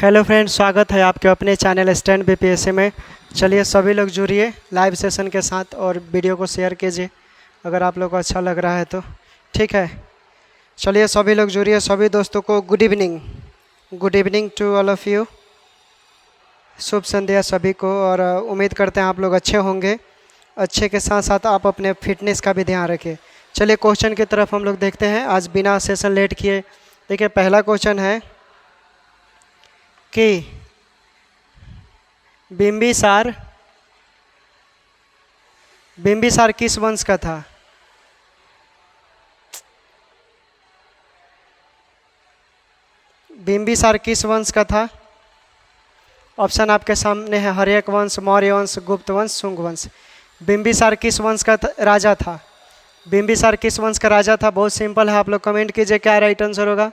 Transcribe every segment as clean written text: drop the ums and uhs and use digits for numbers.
Hello friends, स्वागत है आपके अपने चैनल स्टैंड बीपीएससी में। चलिए सभी लोग जुड़िए लाइव सेशन के साथ और वीडियो को शेयर कीजिए अगर आप लोग को अच्छा लग रहा है तो। ठीक है, चलिए सभी लोग जुड़िए। सभी दोस्तों को good evening to all of you. शुभ संध्या सभी को। और उम्मीद करते हैं आप लोग अच्छे होंगे। अच्छे के साथ साथ आप अपने फिटनेस का भी ध्यान रखें। चलिए क्वेश्चन की तरफ हम लोग देखते हैं आज बिना सेशन लेट किए। देखिए पहला क्वेश्चन है कि बिंबिसार किस वंश का था? बिंबिसार किस वंश का था? ऑप्शन आपके सामने है, हर्यक वंश, मौर्य वंश, गुप्त वंश, शुंग वंश। बिंबिसार किस वंश का राजा था? बिंबिसार किस वंश का राजा था? बहुत सिंपल है, आप लोग कमेंट कीजिए क्या राइट आंसर होगा।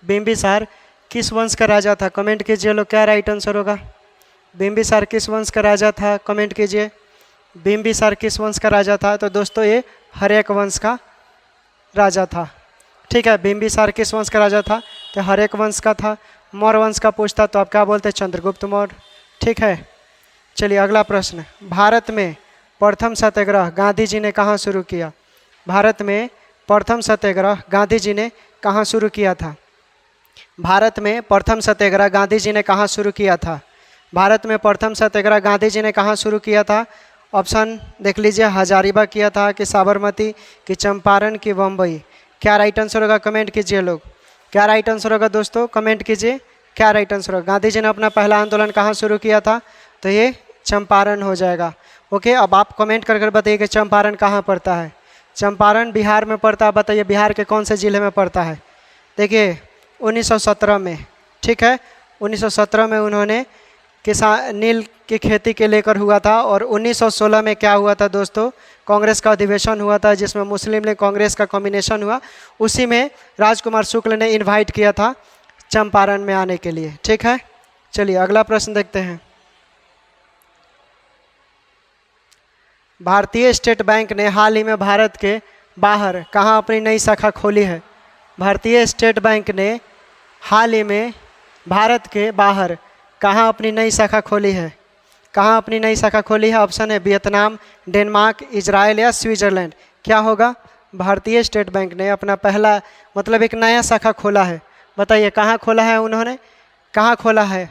बिंबिसार किस वंश का राजा था? कमेंट कीजिए लोग क्या राइट आंसर होगा। बिंबिसार किस वंश का राजा था? कमेंट कीजिए। बिंबिसार किस वंश का राजा था? तो दोस्तों ये हर्यक वंश का राजा था। ठीक है, बिंबिसार किस वंश का राजा था? तो हर्यक वंश का था। मौर्य वंश का पूछता तो आप क्या बोलते? चंद्रगुप्त मौर्य। ठीक है, चलिए अगला प्रश्न। भारत में प्रथम सत्याग्रह गांधी जी ने कहाँ शुरू किया? भारत में प्रथम सत्याग्रह गांधी जी ने कहाँ शुरू किया था? भारत में प्रथम सत्याग्रह गांधी जी ने कहाँ शुरू किया था? भारत में प्रथम सत्याग्रह गांधी जी ने कहाँ शुरू किया था? ऑप्शन देख लीजिए, हजारीबाग किया था कि साबरमती कि चंपारण कि बम्बई। क्या राइट आंसर होगा? कमेंट कीजिए लोग क्या राइट आंसर होगा। दोस्तों कमेंट कीजिए क्या राइट आंसर होगा। गांधी जी ने अपना पहला आंदोलन कहाँ शुरू किया था? तो ये चंपारण हो जाएगा। ओके, अब आप कमेंट कर बताइए कि चंपारण कहाँ पड़ता है। चंपारण बिहार में पड़ता है। बताइए बिहार के कौन से ज़िले में पड़ता है? देखिए 1917 में। ठीक है, 1917 में उन्होंने किसान नील की खेती के लेकर हुआ था। और 1916 में क्या हुआ था दोस्तों? कांग्रेस का अधिवेशन हुआ था जिसमें मुस्लिम लीग कांग्रेस का कॉम्बिनेशन हुआ। उसी में राजकुमार शुक्ल ने इनवाइट किया था चंपारण में आने के लिए। ठीक है, चलिए अगला प्रश्न देखते हैं। भारतीय स्टेट बैंक ने हाल ही में भारत के बाहर कहाँ अपनी नई शाखा खोली है? भारतीय स्टेट बैंक ने हाल ही में भारत के बाहर कहाँ अपनी नई शाखा खोली है? कहाँ अपनी नई शाखा खोली है? ऑप्शन है वियतनाम, डेनमार्क, इजराइल या स्विट्जरलैंड। क्या होगा? भारतीय स्टेट बैंक ने अपना पहला मतलब एक नया शाखा खोला है। बताइए कहाँ खोला है उन्होंने? कहाँ खोला है?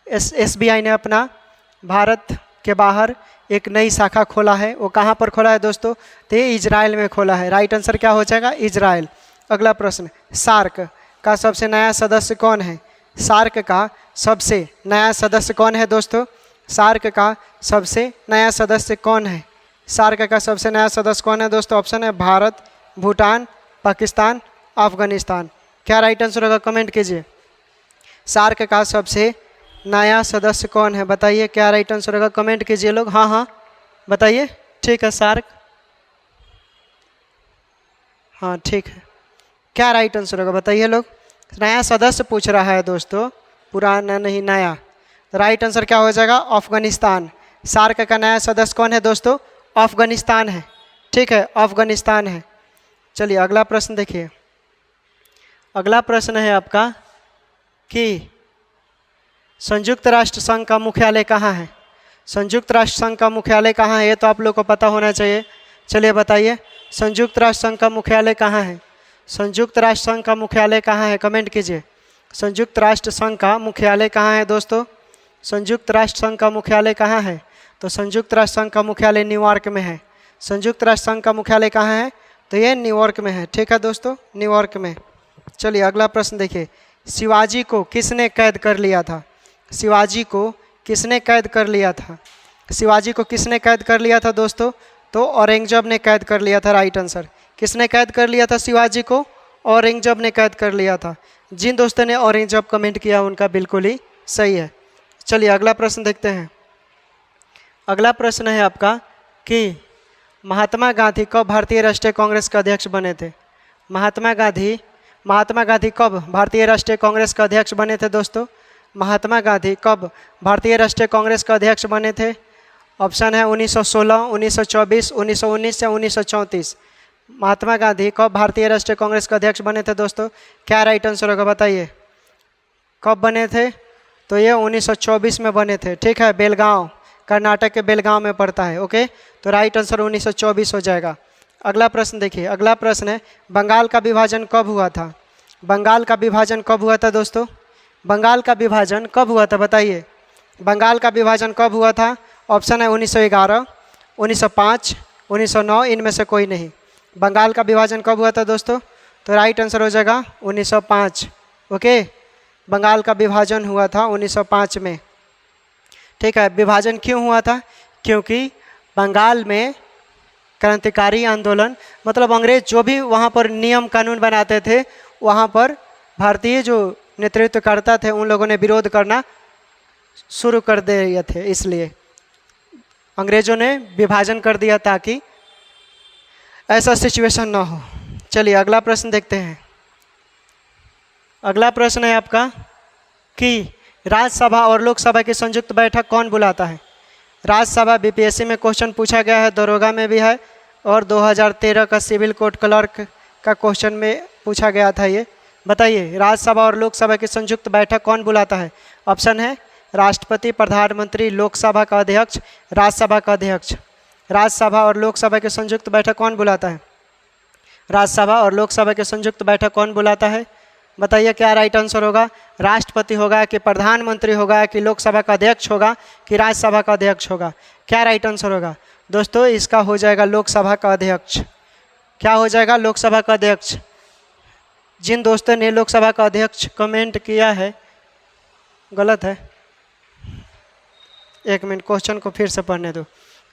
SBI ने अपना भारत के बाहर एक नई शाखा खोला है। वो कहाँ पर खोला है दोस्तों? तो ये इजराइल में खोला है। राइट आंसर क्या हो जाएगा? इजराइल। अगला प्रश्न, सार्क का सबसे नया सदस्य कौन है? सार्क का सबसे नया सदस्य कौन है दोस्तों? सार्क का सबसे नया सदस्य कौन है? सार्क का सबसे नया सदस्य कौन है दोस्तों? ऑप्शन है भारत, भूटान, पाकिस्तान, अफगानिस्तान। क्या राइट आंसर होगा? कमेंट कीजिए। सार्क का सबसे नया सदस्य कौन है? बताइए क्या राइट आंसर होगा। कमेंट कीजिए लोग। हाँ बताइए। ठीक है, सार्क। हाँ ठीक है, क्या राइट आंसर होगा बताइए लोग। नया सदस्य पूछ रहा है दोस्तों, पुराना नहीं, नया। राइट आंसर क्या हो जाएगा? अफगानिस्तान। सार्क का नया सदस्य कौन है दोस्तों? अफगानिस्तान है। ठीक है, अफगानिस्तान है। चलिए अगला प्रश्न देखिए। अगला प्रश्न है आपका कि संयुक्त राष्ट्र संघ का मुख्यालय कहाँ है? संयुक्त राष्ट्र संघ का मुख्यालय कहाँ है? ये तो आप लोग को पता होना चाहिए। चलिए बताइए संयुक्त राष्ट्र संघ का मुख्यालय कहाँ है? संयुक्त राष्ट्र संघ का मुख्यालय कहाँ है? कमेंट कीजिए। संयुक्त राष्ट्र संघ का मुख्यालय कहाँ है दोस्तों? संयुक्त राष्ट्र संघ का मुख्यालय कहाँ है? तो संयुक्त राष्ट्र संघ का मुख्यालय न्यूयॉर्क में है। संयुक्त राष्ट्र संघ का मुख्यालय कहाँ है? तो ये न्यूयॉर्क में है। ठीक है दोस्तों, न्यूयॉर्क में। चलिए अगला प्रश्न देखिए। शिवाजी को किसने कैद कर लिया था? शिवाजी को किसने कैद कर लिया था? शिवाजी को किसने कैद कर लिया था दोस्तों? तो औरंगजेब ने कैद कर लिया था। Right answer. किसने कैद कर लिया था शिवाजी को? औरंगजेब ने कैद कर लिया था। जिन दोस्तों ने औरंगजेब कमेंट किया उनका बिल्कुल ही सही है। चलिए अगला प्रश्न देखते हैं। अगला प्रश्न है आपका कि महात्मा गांधी कब भारतीय राष्ट्रीय कांग्रेस का अध्यक्ष बने थे? महात्मा गांधी कब भारतीय राष्ट्रीय कांग्रेस का अध्यक्ष बने थे दोस्तों? महात्मा गांधी कब भारतीय राष्ट्रीय कांग्रेस का अध्यक्ष बने थे? ऑप्शन है 1916, 1924, 1919 या 1934। महात्मा गांधी कब भारतीय राष्ट्रीय कांग्रेस का अध्यक्ष बने थे दोस्तों? क्या राइट आंसर होगा बताइए। कब बने थे? तो ये 1924 में बने थे। ठीक है, बेलगांव, कर्नाटक के बेलगांव में पड़ता है। ओके, तो राइट आंसर 1924 हो जाएगा। अगला प्रश्न देखिए, अगला प्रश्न है बंगाल का विभाजन कब हुआ था? बंगाल का विभाजन कब हुआ था दोस्तों? बंगाल का विभाजन कब हुआ था बताइए? बंगाल का विभाजन कब हुआ था? ऑप्शन है 1911, 1905, 1909, इनमें से कोई नहीं। बंगाल का विभाजन कब हुआ था दोस्तों? तो राइट आंसर हो जाएगा 1905। ओके, बंगाल का विभाजन हुआ था 1905 में। ठीक है, विभाजन क्यों हुआ था? क्योंकि बंगाल में क्रांतिकारी आंदोलन, मतलब अंग्रेज जो भी वहाँ पर नियम कानून बनाते थे, वहाँ पर भारतीय जो नेतृत्वकर्ता थे उन लोगों ने विरोध करना शुरू कर दिए थे, इसलिए अंग्रेजों ने विभाजन कर दिया ताकि ऐसा सिचुएशन ना हो। चलिए अगला प्रश्न देखते हैं। अगला प्रश्न है आपका कि राज्यसभा और लोकसभा की संयुक्त बैठक कौन बुलाता है? राज्यसभा बीपीएससी में क्वेश्चन पूछा गया है, दरोगा में भी है, और 2013 का सिविल कोर्ट क्लर्क का क्वेश्चन में पूछा गया था। ये बताइए, राज्यसभा और लोकसभा की संयुक्त बैठक कौन बुलाता है? ऑप्शन है राष्ट्रपति, प्रधानमंत्री, लोकसभा का अध्यक्ष, राज्यसभा का अध्यक्ष। राज्यसभा और लोकसभा की संयुक्त बैठक कौन बुलाता है? राज्यसभा और लोकसभा की संयुक्त बैठक कौन बुलाता है? बताइए क्या राइट आंसर होगा? राष्ट्रपति होगा कि प्रधानमंत्री होगा कि लोकसभा का अध्यक्ष होगा कि राज्यसभा का अध्यक्ष होगा? क्या राइट आंसर होगा दोस्तों? इसका हो जाएगा लोकसभा का अध्यक्ष। क्या हो जाएगा? लोकसभा का अध्यक्ष। जिन दोस्तों ने लोकसभा का अध्यक्ष कमेंट किया है गलत है। एक मिनट, क्वेश्चन को फिर से पढ़ने दो।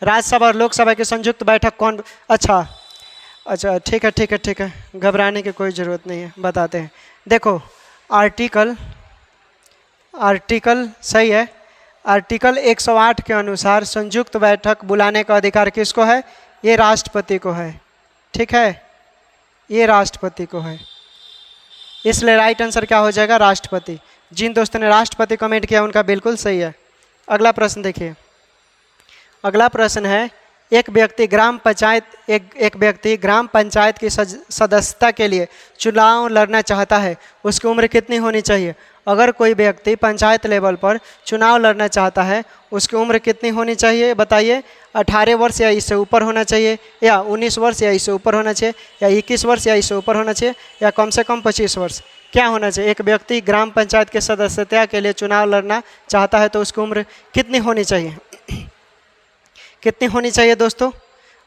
राज्यसभा और लोकसभा की संयुक्त बैठक कौन? अच्छा, ठीक है, घबराने की कोई ज़रूरत नहीं है, बताते हैं। देखो आर्टिकल सही है। आर्टिकल 108 के अनुसार संयुक्त बैठक बुलाने का अधिकार किसको है? ये राष्ट्रपति को है। ठीक है, ये राष्ट्रपति को है, इसलिए राइट आंसर क्या हो जाएगा? राष्ट्रपति। जिन दोस्तों ने राष्ट्रपति कमेंट किया उनका बिल्कुल सही है। अगला प्रश्न देखिए, अगला प्रश्न है एक व्यक्ति ग्राम पंचायत की सदस्यता के लिए चुनाव लड़ना चाहता है, उसकी उम्र कितनी होनी चाहिए? अगर कोई व्यक्ति पंचायत लेवल पर चुनाव लड़ना चाहता है, उसकी उम्र कितनी होनी चाहिए बताइए? 18 वर्ष या इससे ऊपर होना चाहिए, या 19 वर्ष या इससे ऊपर होना चाहिए, या 21 वर्ष या इससे ऊपर होना चाहिए, या कम से कम 25 वर्ष? क्या होना चाहिए? एक व्यक्ति ग्राम पंचायत के सदस्यता के लिए चुनाव लड़ना चाहता है तो उसकी उम्र कितनी होनी चाहिए? कितनी होनी चाहिए दोस्तों?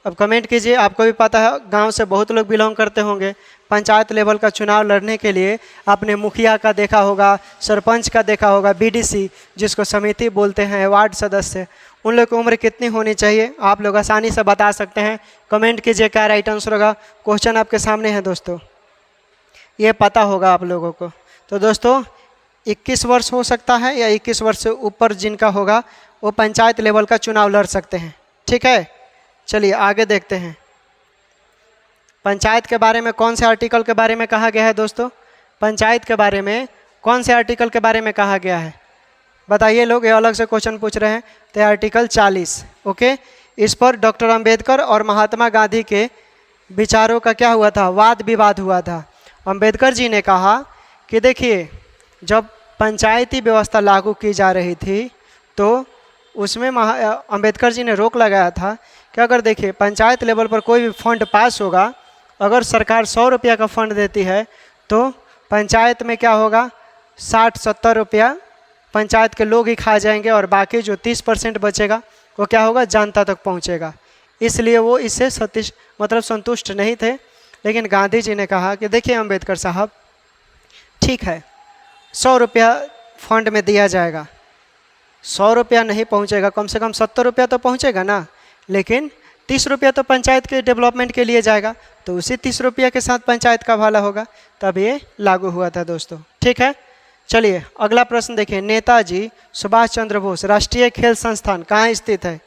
अब कमेंट कीजिए। आपको भी पता है, गांव से बहुत लोग बिलोंग करते होंगे। पंचायत लेवल का चुनाव लड़ने के लिए आपने मुखिया का देखा होगा, सरपंच का देखा होगा, बीडीसी जिसको समिति बोलते हैं, वार्ड सदस्य, उन लोग की उम्र कितनी होनी चाहिए? आप लोग आसानी से बता सकते हैं। कमेंट कीजिए क्या राइट आंसर होगा। क्वेश्चन आपके सामने है दोस्तों, ये पता होगा आप लोगों को। तो दोस्तों 21 वर्ष हो सकता है, या 21 वर्ष से ऊपर जिनका होगा वो पंचायत लेवल का चुनाव लड़ सकते हैं। ठीक है, चलिए आगे देखते हैं। पंचायत के बारे में कौन से आर्टिकल के बारे में कहा गया है दोस्तों? पंचायत के बारे में कौन से आर्टिकल के बारे में कहा गया है बताइए? लोग ये अलग से क्वेश्चन पूछ रहे हैं। तो आर्टिकल 40। ओके, इस पर डॉक्टर अंबेडकर और महात्मा गांधी के विचारों का क्या हुआ था? वाद विवाद हुआ था। अंबेडकर जी ने कहा कि देखिए, जब पंचायती व्यवस्था लागू की जा रही थी तो उसमें अंबेडकर जी ने रोक लगाया था कि अगर देखिए पंचायत लेवल पर कोई भी फंड पास होगा, अगर सरकार 100 रुपया का फंड देती है तो पंचायत में क्या होगा? 60-70 रुपया पंचायत के लोग ही खा जाएंगे, और बाकी जो 30% बचेगा वो क्या होगा? जनता तक पहुंचेगा। इसलिए वो इससे संतुष्ट नहीं थे। लेकिन गांधी जी ने कहा कि देखिए अंबेडकर साहब, ठीक है 100 रुपया फंड में दिया जाएगा, 100 रुपया नहीं पहुंचेगा, कम से कम 70 रुपया तो पहुंचेगा ना, लेकिन 30 रुपया तो पंचायत के डेवलपमेंट के लिए जाएगा, तो उसी 30 रुपया के साथ पंचायत का भला होगा। तब ये लागू हुआ था दोस्तों। ठीक है, चलिए अगला प्रश्न देखिए। नेताजी सुभाष चंद्र बोस राष्ट्रीय खेल संस्थान कहाँ स्थित है?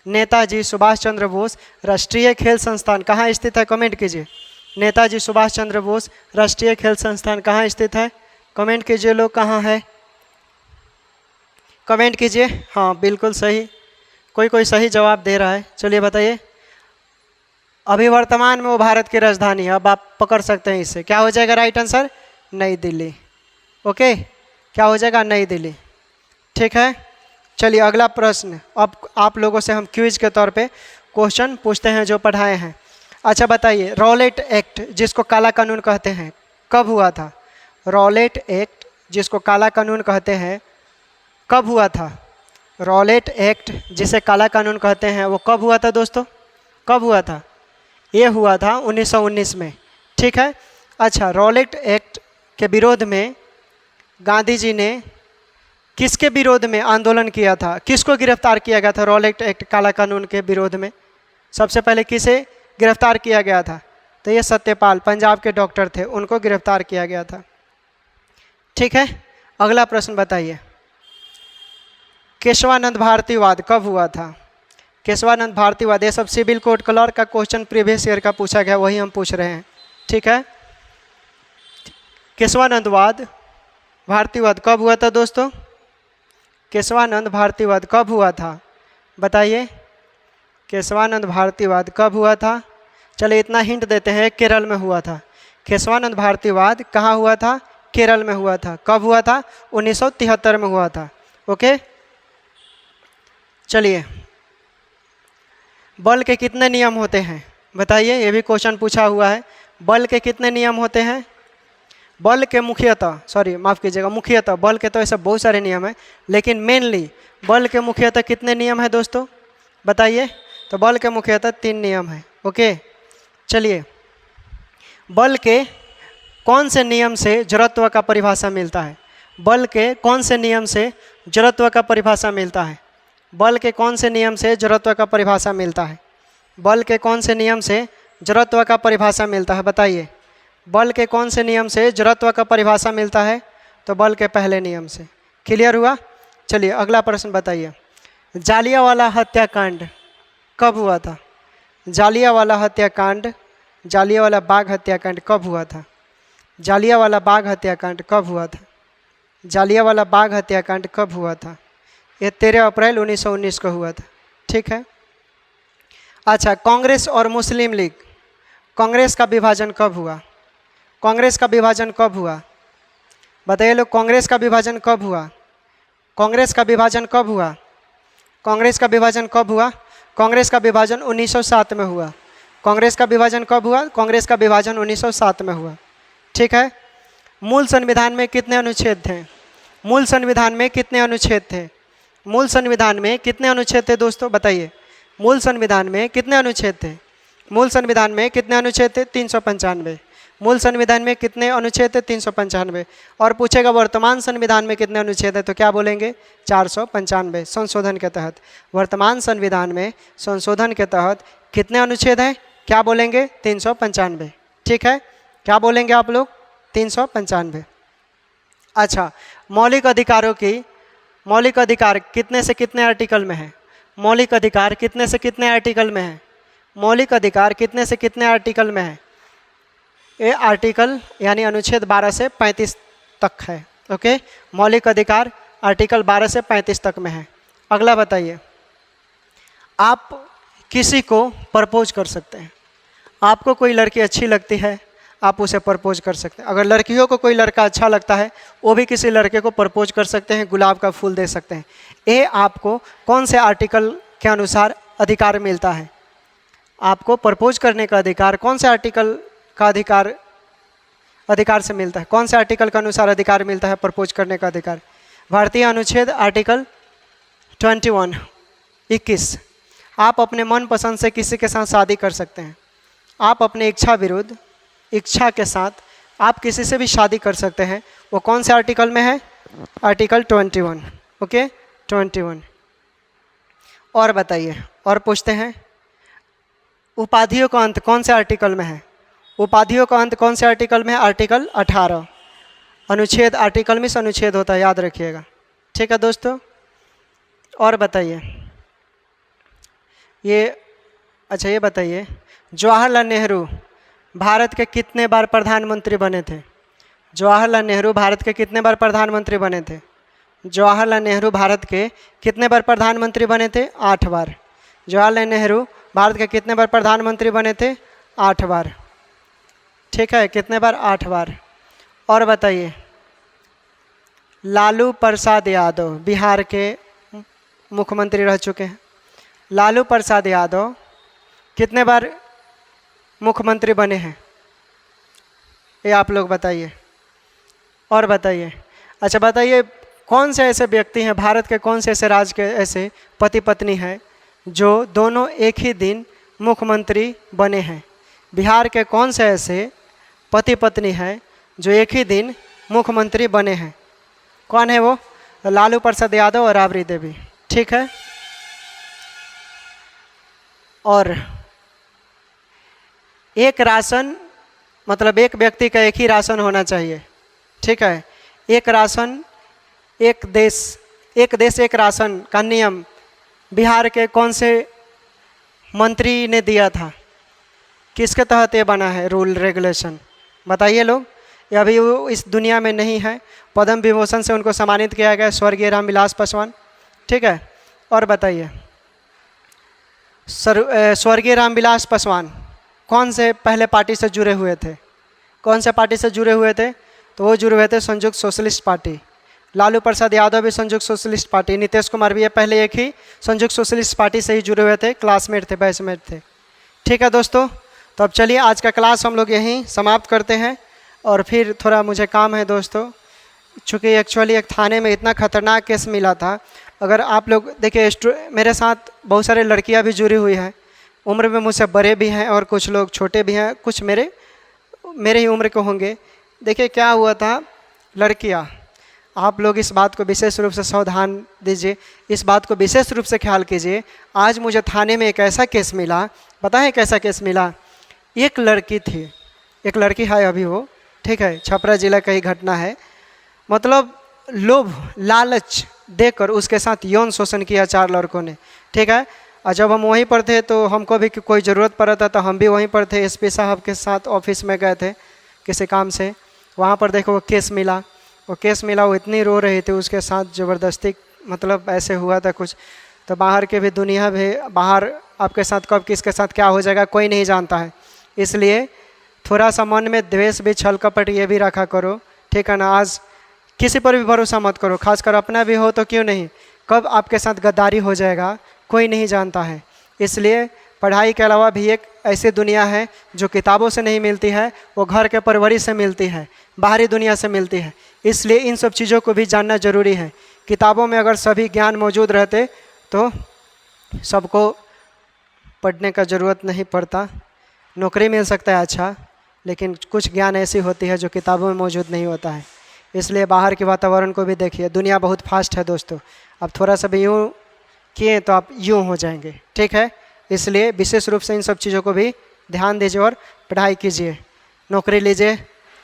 नेताजी सुभाष चंद्र बोस राष्ट्रीय खेल संस्थान कहाँ स्थित है? कमेंट कीजिए। नेताजी सुभाष चंद्र बोस राष्ट्रीय खेल संस्थान कहाँ स्थित है? कमेंट कीजिए लोग, कहाँ है? कमेंट कीजिए। हाँ बिल्कुल सही, कोई सही जवाब दे रहा है। चलिए बताइए। अभी वर्तमान में वो भारत की राजधानी है। अब आप पकड़ सकते हैं इससे। क्या हो जाएगा राइट आंसर? नई दिल्ली। ओके, क्या हो जाएगा? नई दिल्ली। ठीक है, चलिए अगला प्रश्न। अब आप लोगों से हम क्विज के तौर पे क्वेश्चन पूछते हैं जो पढ़ाए हैं। अच्छा बताइए, रॉलेट एक्ट जिसको काला कानून कहते हैं कब हुआ था? रॉलेट एक्ट जिसको काला कानून कहते हैं कब हुआ था? रॉलेट एक्ट जिसे काला कानून कहते हैं वो कब हुआ था दोस्तों? कब हुआ था? ये हुआ था 1919 में। ठीक है। अच्छा, रॉलेट एक्ट के विरोध में गांधी जी ने किसके विरोध में आंदोलन किया था? किसको गिरफ्तार किया गया था रॉलेट एक्ट काला कानून के विरोध में? सबसे पहले किसे गिरफ्तार किया गया था? तो ये सत्यपाल, पंजाब के डॉक्टर थे, उनको गिरफ्तार किया गया था। ठीक है, अगला प्रश्न बताइए, केशवानंद भारतीवाद कब हुआ था? केशवानंद भारतीवाद, ये सब सिविल कोड क्लर्क का क्वेश्चन प्रीवियस ईयर का पूछा गया, वही हम पूछ रहे हैं। ठीक है, केशवानंदवाद भारतीवाद कब हुआ था दोस्तों? केशवानंद भारतीवाद कब हुआ था बताइए? केशवानंद भारतीवाद कब हुआ था? चलिए इतना हिंट देते हैं, केरल में हुआ था। केशवानंद भारतीवाद कहाँ हुआ था? केरल में हुआ था। कब हुआ था? 1973 में हुआ था। ओके, चलिए, बल के कितने नियम होते हैं बताइए? ये भी क्वेश्चन पूछा हुआ है। बल के कितने नियम होते हैं? बल के मुख्यतः बल के तो ऐसे बहुत सारे नियम हैं, लेकिन मेनली बल के मुख्यतः कितने नियम हैं दोस्तों बताइए? तो बल के मुख्यतः 3 नियम हैं। ओके, चलिए, बल के कौन से नियम से जड़त्व का परिभाषा मिलता है? बल के कौन से नियम से जड़त्व का परिभाषा मिलता है? बल के कौन से नियम से जड़त्व का परिभाषा मिलता है? बल के कौन से नियम से जड़त्व का परिभाषा मिलता है बताइए? बल के कौन से नियम से जड़त्व का परिभाषा मिलता है? तो बल के पहले नियम से। क्लियर हुआ? चलिए अगला प्रश्न बताइए, जालियांवाला हत्याकांड कब हुआ था? जालियांवाला हत्याकांड, जालियांवाला बाग हत्याकांड कब हुआ था? जालियांवाला बाग हत्याकांड कब हुआ था? जालियांवाला बाग हत्याकांड कब हुआ था? ये 13 अप्रैल 1919 को हुआ था। ठीक है। अच्छा, कांग्रेस और मुस्लिम लीग, कांग्रेस का विभाजन कब हुआ? कांग्रेस का विभाजन कब हुआ बताइए लोग? कांग्रेस का विभाजन कब हुआ? कांग्रेस का विभाजन कब हुआ? कांग्रेस का विभाजन कब हुआ? कांग्रेस का विभाजन 1907 में हुआ। कांग्रेस का विभाजन कब हुआ? कांग्रेस का विभाजन 1907 में हुआ। ठीक है। मूल संविधान में कितने अनुच्छेद थे? मूल संविधान में कितने अनुच्छेद थे? मूल संविधान में कितने अनुच्छेद थे दोस्तों बताइए? मूल संविधान में कितने अनुच्छेद थे? मूल संविधान में कितने अनुच्छेद थे? 395। मूल संविधान में कितने अनुच्छेद थे? 395। और पूछेगा वर्तमान संविधान में कितने अनुच्छेद है, तो क्या बोलेंगे? 495 संशोधन के तहत। वर्तमान संविधान में संशोधन के तहत कितने अनुच्छेद हैं? क्या बोलेंगे? 395। ठीक है, क्या बोलेंगे आप लोग? 395। अच्छा, मौलिक अधिकार कितने से कितने आर्टिकल में है? मौलिक अधिकार कितने से कितने आर्टिकल में है? मौलिक अधिकार कितने से कितने आर्टिकल में है? ये आर्टिकल यानी अनुच्छेद 12 से 35 तक है। ओके, मौलिक अधिकार आर्टिकल 12 से 35 तक में है। अगला बताइए, आप किसी को प्रपोज कर सकते हैं। आपको कोई लड़की अच्छी लगती है, आप उसे प्रपोज कर सकते हैं। अगर लड़कियों को कोई लड़का अच्छा लगता है, वो भी किसी लड़के को प्रपोज कर सकते हैं, गुलाब का फूल दे सकते हैं। ये आपको कौन से आर्टिकल के अनुसार अधिकार मिलता है? आपको प्रपोज करने का अधिकार कौन से आर्टिकल का अधिकार से मिलता है? कौन से आर्टिकल के अनुसार अधिकार मिलता है प्रपोज करने का अधिकार? भारतीय अनुच्छेद आर्टिकल 21। आप अपने मनपसंद से किसी के साथ शादी कर सकते हैं। आप अपने इच्छा के साथ आप किसी से भी शादी कर सकते हैं। वो कौन से आर्टिकल में है? आर्टिकल 21। ओके, 21। और बताइए, और पूछते हैं, उपाधियों का अंत कौन से आर्टिकल में है? उपाधियों का अंत कौन से आर्टिकल में है? आर्टिकल 18। अनुच्छेद, आर्टिकल में अनुच्छेद होता है, याद रखिएगा। ठीक है दोस्तों, और बताइए, ये बताइए, जवाहरलाल नेहरू भारत के कितने बार प्रधानमंत्री बने थे? जवाहरलाल नेहरू भारत के कितने बार प्रधानमंत्री बने थे? जवाहरलाल नेहरू भारत के कितने बार प्रधानमंत्री बने थे? 8 बार। जवाहरलाल नेहरू भारत के कितने बार प्रधानमंत्री बने थे? 8 बार। ठीक है, कितने बार? 8 बार। और बताइए, लालू प्रसाद यादव बिहार के मुख्यमंत्री रह चुके हैं। लालू प्रसाद यादव कितने बार मुख्यमंत्री बने हैं, ये आप लोग बताइए। और बताइए, अच्छा बताइए, कौन से ऐसे व्यक्ति हैं, भारत के कौन से ऐसे राज्य के ऐसे पति पत्नी हैं जो दोनों एक ही दिन मुख्यमंत्री बने हैं? बिहार के कौन से ऐसे पति पत्नी हैं जो एक ही दिन मुख्यमंत्री बने हैं? कौन है वो? लालू प्रसाद यादव और राबड़ी देवी। ठीक है। और एक राशन, मतलब एक व्यक्ति का एक ही राशन होना चाहिए। ठीक है। एक राशन एक देश एक राशन का नियम बिहार के कौन से मंत्री ने दिया था? किसके तहत ये बना है रूल रेगुलेशन? बताइए लोग। ये अभी वो इस दुनिया में नहीं है। पद्म विभूषण से उनको सम्मानित किया गया, स्वर्गीय रामविलास पासवान। ठीक है। और बताइए, स्वर्गीय रामविलास पासवान कौन से पहले पार्टी से जुड़े हुए थे? कौन से पार्टी से जुड़े हुए थे? तो वो जुड़े हुए थे संयुक्त सोशलिस्ट पार्टी। लालू प्रसाद यादव भी संयुक्त सोशलिस्ट पार्टी, नीतीश कुमार भी ये पहले एक ही संयुक्त सोशलिस्ट पार्टी से ही जुड़े हुए थे, क्लासमेट थे, बैचमेट थे। ठीक है दोस्तों, तो अब चलिए आज का क्लास हम लोग यहीं समाप्त करते हैं। और फिर थोड़ा मुझे काम है दोस्तों, चूँकि एक्चुअली एक थाने में इतना खतरनाक केस मिला था। अगर आप लोग देखिए, मेरे साथ बहुत सारे लड़कियां भी जुड़ी हुई हैं, उम्र में मुझसे बड़े भी हैं और कुछ लोग छोटे भी हैं, कुछ मेरे ही उम्र के होंगे। देखिए क्या हुआ था, लड़कियां, आप लोग इस बात को विशेष रूप से सावधान दीजिए, इस बात को विशेष रूप से ख्याल कीजिए। आज मुझे थाने में एक ऐसा केस मिला, पता है कैसा केस मिला? एक लड़की थी, एक लड़की है अभी वो, ठीक है, छपरा जिला का ही घटना है। मतलब लोभ लालच देकर उसके साथ यौन शोषण किया 4 लड़कों ने। ठीक है। और जब हम वहीं पर थे तो हमको भी कोई ज़रूरत पड़ा था तो हम भी वहीं पर थे, एसपी साहब के साथ ऑफिस में गए थे किसी काम से। वहाँ पर देखो वो केस मिला, वो इतनी रो रही थी, उसके साथ ज़बरदस्ती मतलब ऐसे हुआ था कुछ। तो बाहर के भी दुनिया भी, बाहर आपके साथ कब किसके साथ क्या हो जाएगा कोई नहीं जानता है। इसलिए थोड़ा सा मन में द्वेष भी, छल कपट ये भी रखा करो। ठीक है ना। आज किसी पर भी भरोसा मत करो, खासकर अपना भी हो तो क्यों नहीं, कब आपके साथ गद्दारी हो जाएगा कोई नहीं जानता है। इसलिए पढ़ाई के अलावा भी एक ऐसी दुनिया है जो किताबों से नहीं मिलती है, वो घर के परवरिश से मिलती है, बाहरी दुनिया से मिलती है। इसलिए इन सब चीज़ों को भी जानना जरूरी है। किताबों में अगर सभी ज्ञान मौजूद रहते तो सबको पढ़ने का ज़रूरत नहीं पड़ता, नौकरी मिल सकता है अच्छा, लेकिन कुछ ज्ञान ऐसी होती है जो किताबों में मौजूद नहीं होता है। इसलिए बाहर के वातावरण को भी देखिए, दुनिया बहुत फास्ट है दोस्तों। अब थोड़ा सा भी यूँ किए तो आप यूँ हो जाएंगे। ठीक है। इसलिए विशेष रूप से इन सब चीज़ों को भी ध्यान दीजिए और पढ़ाई कीजिए, नौकरी लीजिए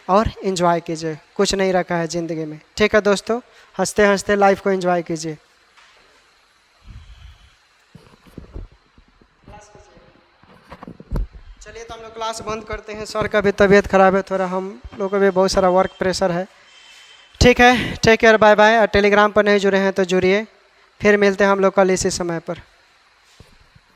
और इन्जॉय कीजिए। कुछ नहीं रखा है ज़िंदगी में। ठीक है दोस्तों, हंसते हंसते लाइफ को एंजॉय कीजिए। चलिए तो हम लोग क्लास बंद करते हैं। सर का भी तबीयत खराब है थोड़ा, हम लोगों को भी बहुत सारा वर्क प्रेशर है। ठीक है, टेक केयर, बाय बाय। और टेलीग्राम पर नहीं जुड़े हैं तो जुड़िए, फिर मिलते हैं हम लोग कल इसी समय पर।